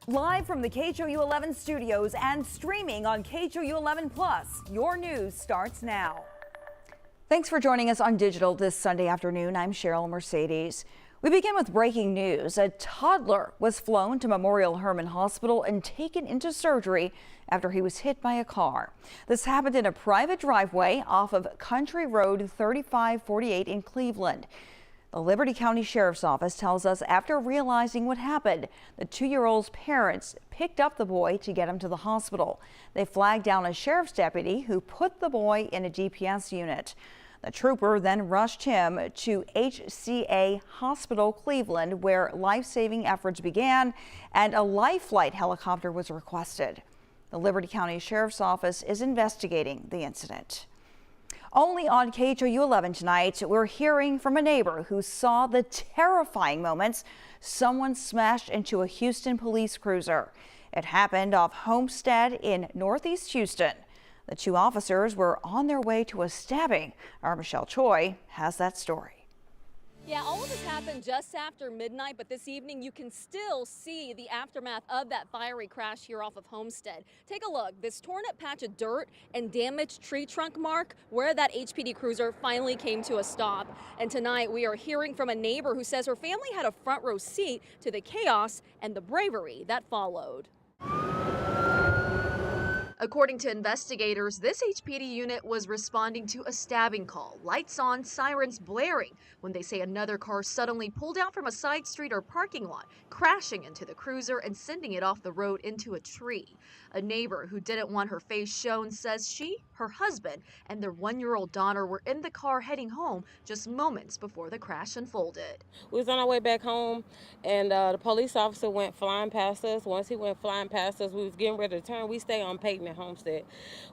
Live from the KHOU 11 studios and streaming on KHOU 11 Plus, your news starts now. Thanks for joining us on digital this Sunday afternoon. I'm Cheryl Mercedes. We begin with breaking news. A toddler was flown to Memorial Hermann Hospital and taken into surgery after he was hit by a car. This happened in a private driveway off of Country Road 3548 in Cleveland. The Liberty County Sheriff's Office tells us after realizing what happened, the 2-year-old's parents picked up the boy to get him to the hospital. They flagged down a sheriff's deputy who put the boy in a DPS unit. The trooper then rushed him to HCA Hospital Cleveland, where life-saving efforts began and a life flight helicopter was requested. The Liberty County Sheriff's Office is investigating the incident. Only on KHOU 11 tonight, we're hearing from a neighbor who saw the terrifying moments someone smashed into a Houston police cruiser. It happened off Homestead in Northeast Houston. The 2 officers were on their way to a stabbing. Our Michelle Choi has that story. Yeah, all of this happened just after midnight, but this evening you can still see the aftermath of that fiery crash here off of Homestead. Take a look. This torn up patch of dirt and damaged tree trunk mark where that HPD cruiser finally came to a stop. And tonight we are hearing from a neighbor who says her family had a front row seat to the chaos and the bravery that followed. According to investigators, this HPD unit was responding to a stabbing call, lights on, sirens blaring, when they say another car suddenly pulled out from a side street or parking lot, crashing into the cruiser and sending it off the road into a tree. A neighbor who didn't want her face shown says she, her husband, and their 1-year-old daughter were in the car heading home just moments before the crash unfolded. We was on our way back home, and the police officer went flying past us. Once he went flying past us, we was getting ready to turn. We stay on Peyton at Homestead.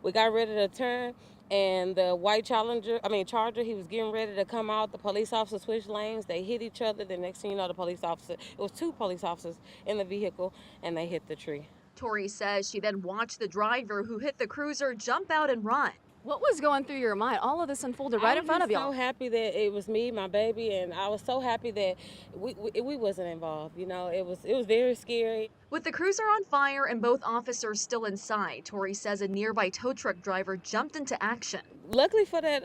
We got ready to turn, and the white Charger, he was getting ready to come out. The police officer switched lanes. They hit each other. The next thing you know, it was 2 police officers in the vehicle, and they hit the tree. Tori says she then watched the driver who hit the cruiser jump out and run. What was going through your mind? All of this unfolded right in front of y'all. I was so happy that it was me, my baby, and I was so happy that we wasn't involved. You know, it was very scary. With the cruiser on fire and both officers still inside, Tori says a nearby tow truck driver jumped into action. Luckily for that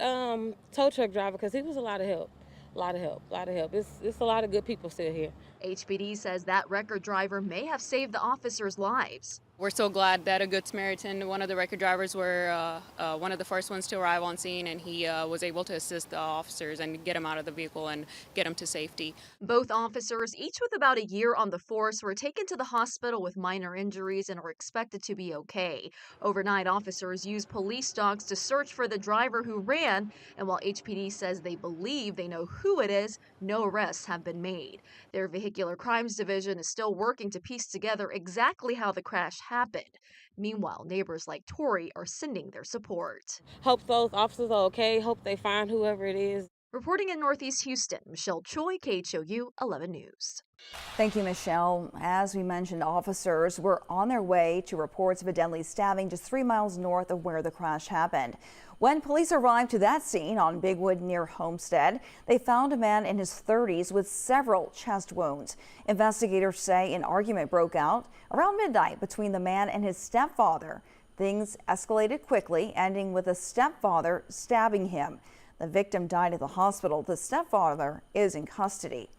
tow truck driver, because he was a lot of help. A lot of help. It's a lot of good people still here. HPD says that record driver may have saved the officers' lives. We're so glad that a Good Samaritan, one of the record drivers, were one of the first ones to arrive on scene, and he was able to assist the officers and get them out of the vehicle and get them to safety. Both officers, each with about a year on the force, were taken to the hospital with minor injuries and are expected to be okay. Overnight, officers used police dogs to search for the driver who ran, and while HPD says they believe they know who it is, no arrests have been made. Their Vehicular Crimes Division is still working to piece together exactly how the crash happened. Meanwhile, neighbors like Tori are sending their support. Hope those officers are okay. Hope they find whoever it is. Reporting in Northeast Houston, Michelle Choi, KHOU 11 News. Thank you, Michelle. As we mentioned, officers were on their way to reports of a deadly stabbing just 3 miles north of where the crash happened. When police arrived to that scene on Bigwood near Homestead, they found a man in his 30s with several chest wounds. Investigators say an argument broke out around midnight between the man and his stepfather. Things escalated quickly, ending with the stepfather stabbing him. The victim died at the hospital. The stepfather is in custody.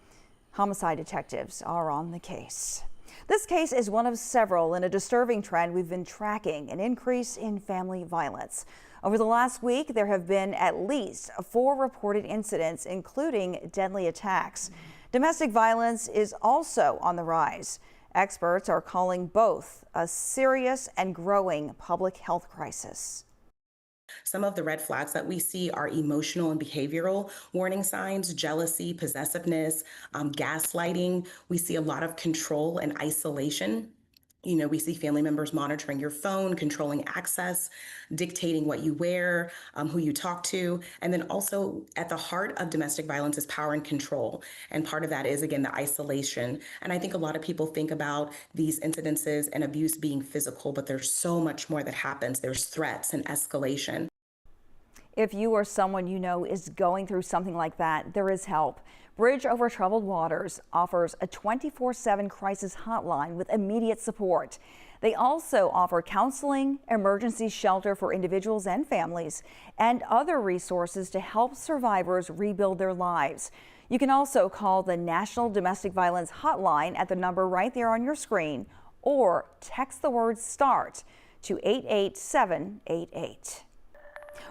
Homicide detectives are on the case. This case is one of several in a disturbing trend we've been tracking, an increase in family violence. Over the last week, there have been at least 4 reported incidents, including deadly attacks. Domestic violence is also on the rise. Experts are calling both a serious and growing public health crisis. Some of the red flags that we see are emotional and behavioral warning signs, jealousy, possessiveness, gaslighting. We see a lot of control and isolation. You know, we see family members monitoring your phone, controlling access, dictating what you wear, who you talk to. And then also at the heart of domestic violence is power and control. And part of that is, again, the isolation. And I think a lot of people think about these incidences and abuse being physical, but there's so much more that happens. There's threats and escalation. If you or someone you know is going through something like that, there is help. Bridge Over Troubled Waters offers a 24/7 crisis hotline with immediate support. They also offer counseling, emergency shelter for individuals and families, and other resources to help survivors rebuild their lives. You can also call the National Domestic Violence Hotline at the number right there on your screen, or text the word START to 88788.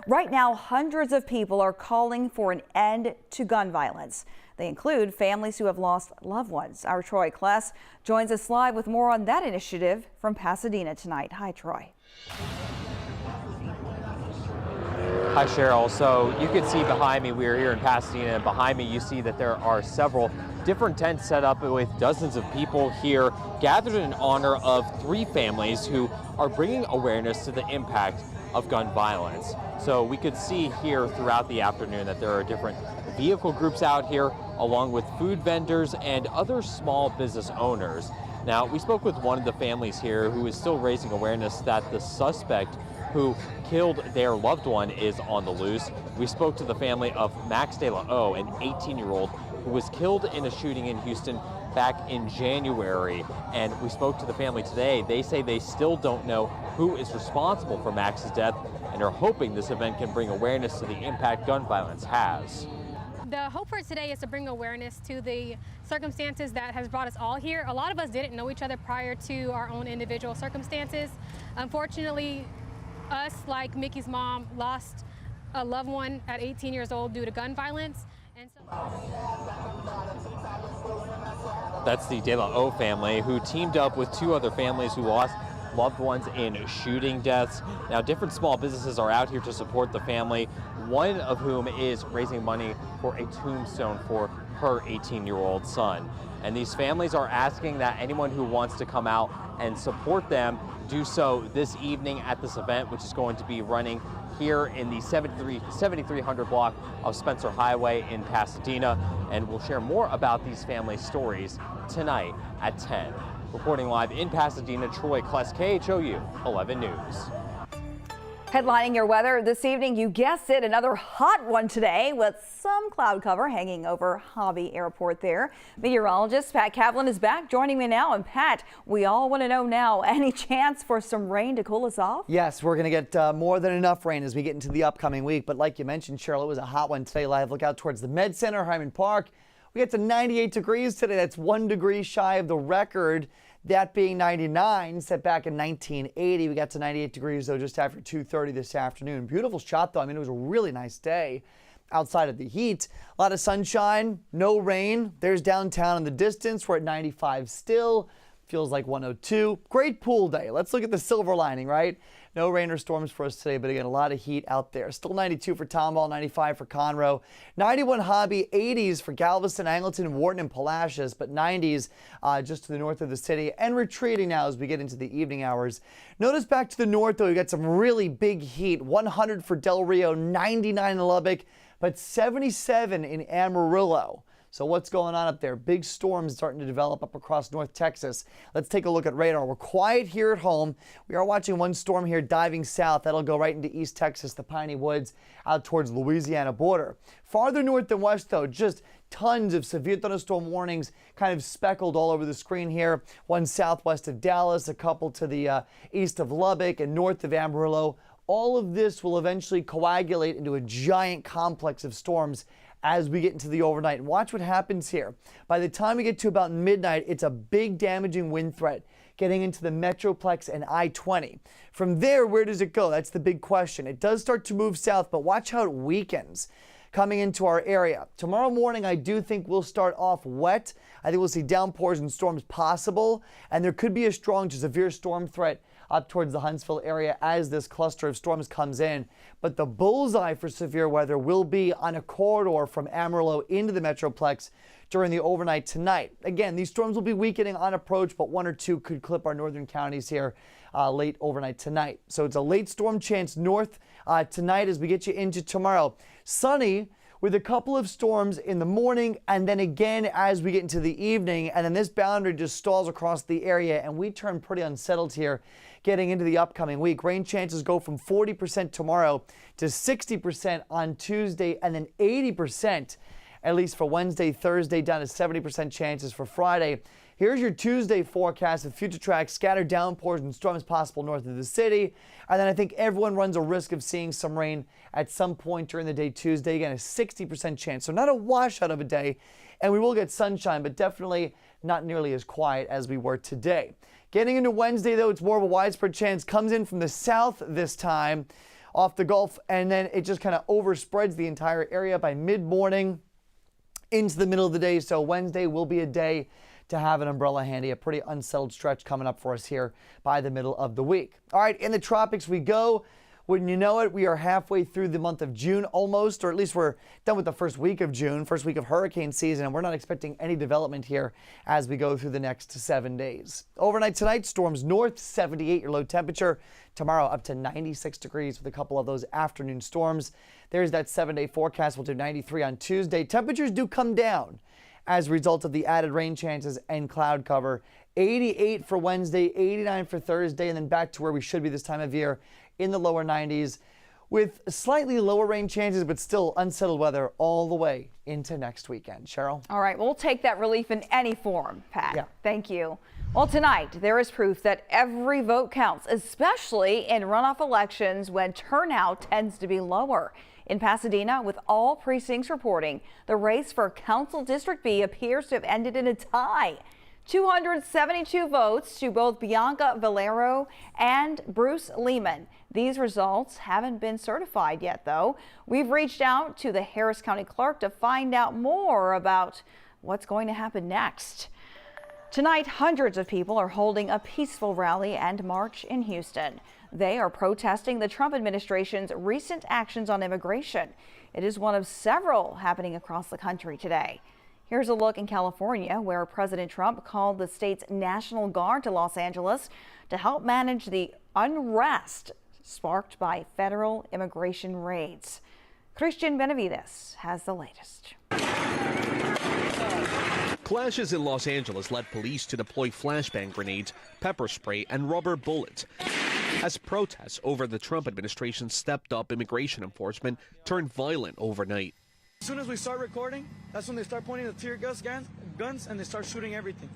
Right now, hundreds of people are calling for an end to gun violence. They include families who have lost loved ones. Our Troy Kless joins us live with more on that initiative from Pasadena tonight. Hi, Troy. Hi, Cheryl. So you can see behind me, we are here in Pasadena, and behind me you see that there are several different tents set up with dozens of people here gathered in honor of 3 families who are bringing awareness to the impact of gun violence. So we could see here throughout the afternoon that there are different vehicle groups out here, along with food vendors and other small business owners. Now, we spoke with one of the families here who is still raising awareness that the suspect who killed their loved one is on the loose. We spoke to the family of Max De La O, an 18-year-old who was killed in a shooting in Houston back in January. And we spoke to the family today. They say they still don't know who is responsible for Max's death and are hoping this event can bring awareness to the impact gun violence has. The hope for today is to bring awareness to the circumstances that has brought us all here. A lot of us didn't know each other prior to our own individual circumstances. Unfortunately, us, like Mickey's mom, lost a loved one at 18 years old due to gun violence. And so that's the De La O family, who teamed up with 2 other families who lost loved ones in shooting deaths. Now, different small businesses are out here to support the family, one of whom is raising money for a tombstone for her 18-year-old son. And these families are asking that anyone who wants to come out and support them do so this evening at this event, which is going to be running here in the 7300 block of Spencer Highway in Pasadena. And we'll share more about these family stories tonight at 10. Reporting live in Pasadena, Troy Kless, KHOU 11 News. Headlining your weather this evening, you guessed it, another hot one today with some cloud cover hanging over Hobby Airport there. Meteorologist Pat Kaplan is back joining me now. And Pat, we all want to know now, any chance for some rain to cool us off? Yes, we're going to get more than enough rain as we get into the upcoming week. But like you mentioned, Cheryl, it was a hot one today. Live look out towards the Med Center, Hyman Park. We get to 98 degrees today. That's 1 degree shy of the record, that being 99, set back in 1980. We got to 98 degrees, though, just after 2:30 this afternoon. Beautiful shot, though. I mean, it was a really nice day outside of the heat. A lot of sunshine, no rain. There's downtown in the distance. We're at 95 still. Feels like 102. Great pool day. Let's look at the silver lining, right? No rain or storms for us today, but again, a lot of heat out there. Still 92 for Tomball, 95 for Conroe, 91 Hobby, 80s for Galveston, Angleton, Wharton, and Palacios, but 90s just to the north of the city, and retreating now as we get into the evening hours. Notice back to the north, though, we got some really big heat. 100 for Del Rio, 99 in Lubbock, but 77 in Amarillo. So what's going on up there? Big storms starting to develop up across North Texas. Let's take a look at radar. We're quiet here at home. We are watching one storm here diving south. That'll go right into East Texas, the Piney Woods, out towards the Louisiana border. Farther north and west, though, just tons of severe thunderstorm warnings kind of speckled all over the screen here. One southwest of Dallas, a couple to the east of Lubbock and north of Amarillo. All of this will eventually coagulate into a giant complex of storms as we get into the overnight. And watch what happens here. By the time we get to about midnight, it's a big damaging wind threat getting into the Metroplex and I-20. From there, where does it go? That's the big question. It does start to move south, but watch how it weakens coming into our area. Tomorrow morning, I do think we'll start off wet. I think we'll see downpours and storms possible, and there could be a strong to severe storm threat up towards the Huntsville area as this cluster of storms comes in. But the bullseye for severe weather will be on a corridor from Amarillo into the Metroplex during the overnight tonight. Again, these storms will be weakening on approach, but 1 or 2 could clip our northern counties here late overnight tonight. So it's a late storm chance north tonight as we get you into tomorrow. Sunny with a couple of storms in the morning and then again as we get into the evening. And then this boundary just stalls across the area and we turn pretty unsettled here getting into the upcoming week. Rain chances go from 40% tomorrow to 60% on Tuesday and then 80% at least for Wednesday, Thursday, down to 70% chances for Friday. Here's your Tuesday forecast with future tracks, scattered downpours and storms possible north of the city. And then I think everyone runs a risk of seeing some rain at some point during the day Tuesday. Again, a 60% chance. So not a washout of a day. And we will get sunshine, but definitely not nearly as quiet as we were today. Getting into Wednesday, though, it's more of a widespread chance. Comes in from the south this time off the Gulf, and then it just kind of overspreads the entire area by mid-morning into the middle of the day. So Wednesday will be a day to have an umbrella handy. A pretty unsettled stretch coming up for us here by the middle of the week. All right, in the tropics we go. Wouldn't you know it, we are halfway through the month of June almost, or at least we're done with the first week of June, first week of hurricane season, and we're not expecting any development here as we go through the next 7 days. Overnight tonight, storms north, 78 your low temperature. Tomorrow up to 96 degrees with a couple of those afternoon storms. There's that 7-day forecast. We'll do 93 on Tuesday. Temperatures do come down as a result of the added rain chances and cloud cover. 88 for Wednesday, 89 for Thursday, and then back to where we should be this time of year in the lower 90s with slightly lower rain chances, but still unsettled weather all the way into next weekend. Cheryl? All right, we'll take that relief in any form, Pat. Yeah. Thank you. Well, tonight there is proof that every vote counts, especially in runoff elections when turnout tends to be lower. In Pasadena, with all precincts reporting, the race for Council District B appears to have ended in a tie. 272 votes to both Bianca Valero and Bruce Lehman. These results haven't been certified yet, though. We've reached out to the Harris County Clerk to find out more about what's going to happen next. Tonight, hundreds of people are holding a peaceful rally and march in Houston. They are protesting the Trump administration's recent actions on immigration. It is one of several happening across the country today. Here's a look in California, where President Trump called the state's National Guard to Los Angeles to help manage the unrest sparked by federal immigration raids. Christian Benavides has the latest. Clashes in Los Angeles led police to deploy flashbang grenades, pepper spray, and rubber bullets as protests over the Trump administration's stepped-up immigration enforcement turned violent overnight. As soon as we start recording, that's when they start pointing the tear gas guns and they start shooting everything,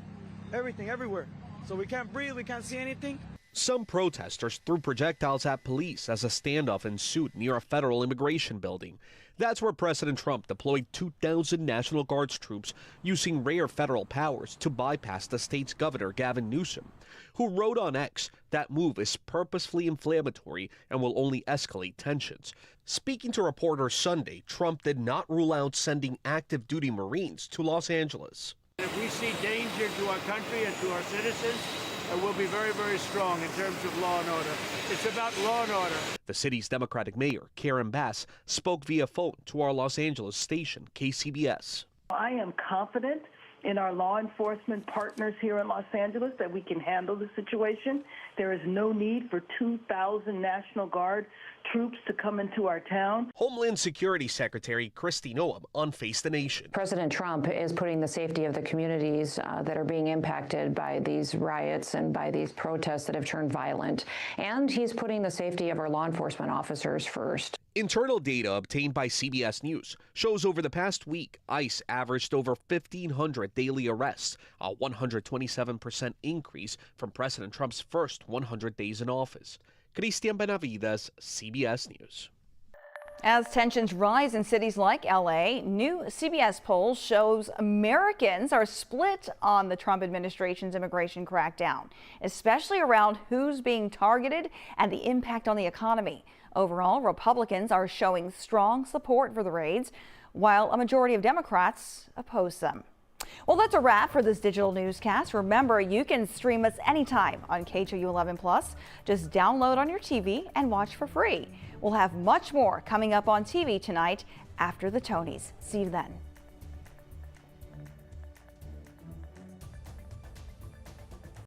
everywhere. So we can't breathe, we can't see anything. Some protesters threw projectiles at police as a standoff ensued near a federal immigration building. That's where President Trump deployed 2,000 National Guards troops using rare federal powers to bypass the state's governor, Gavin Newsom, who wrote on X that move is purposefully inflammatory and will only escalate tensions. Speaking to reporters Sunday, Trump did not rule out sending active duty Marines to Los Angeles. If we see danger to our country and to our citizens, we'll be very, very strong in terms of law and order. It's about law and order. The city's Democratic mayor, Karen Bass, spoke via phone to our Los Angeles station, KCBS. I am confident in our law enforcement partners here in Los Angeles that we can handle the situation. There is no need for 2,000 National Guard troops to come into our town. Homeland Security Secretary Kristi Noem on Face the Nation. President Trump is putting the safety of the communities that are being impacted by these riots and by these protests that have turned violent. And he's putting the safety of our law enforcement officers first. Internal data obtained by CBS News shows over the past week, ICE averaged over 1,500 daily arrests, a 127% increase from President Trump's first 100 days in office. Christian Benavides, CBS News. As tensions rise in cities like LA, new CBS poll shows Americans are split on the Trump administration's immigration crackdown, especially around who's being targeted and the impact on the economy. Overall, Republicans are showing strong support for the raids, while a majority of Democrats oppose them. Well, that's a wrap for this digital newscast. Remember, you can stream us anytime on KHOU 11+. Just download on your TV and watch for free. We'll have much more coming up on TV tonight after the Tonys. See you then.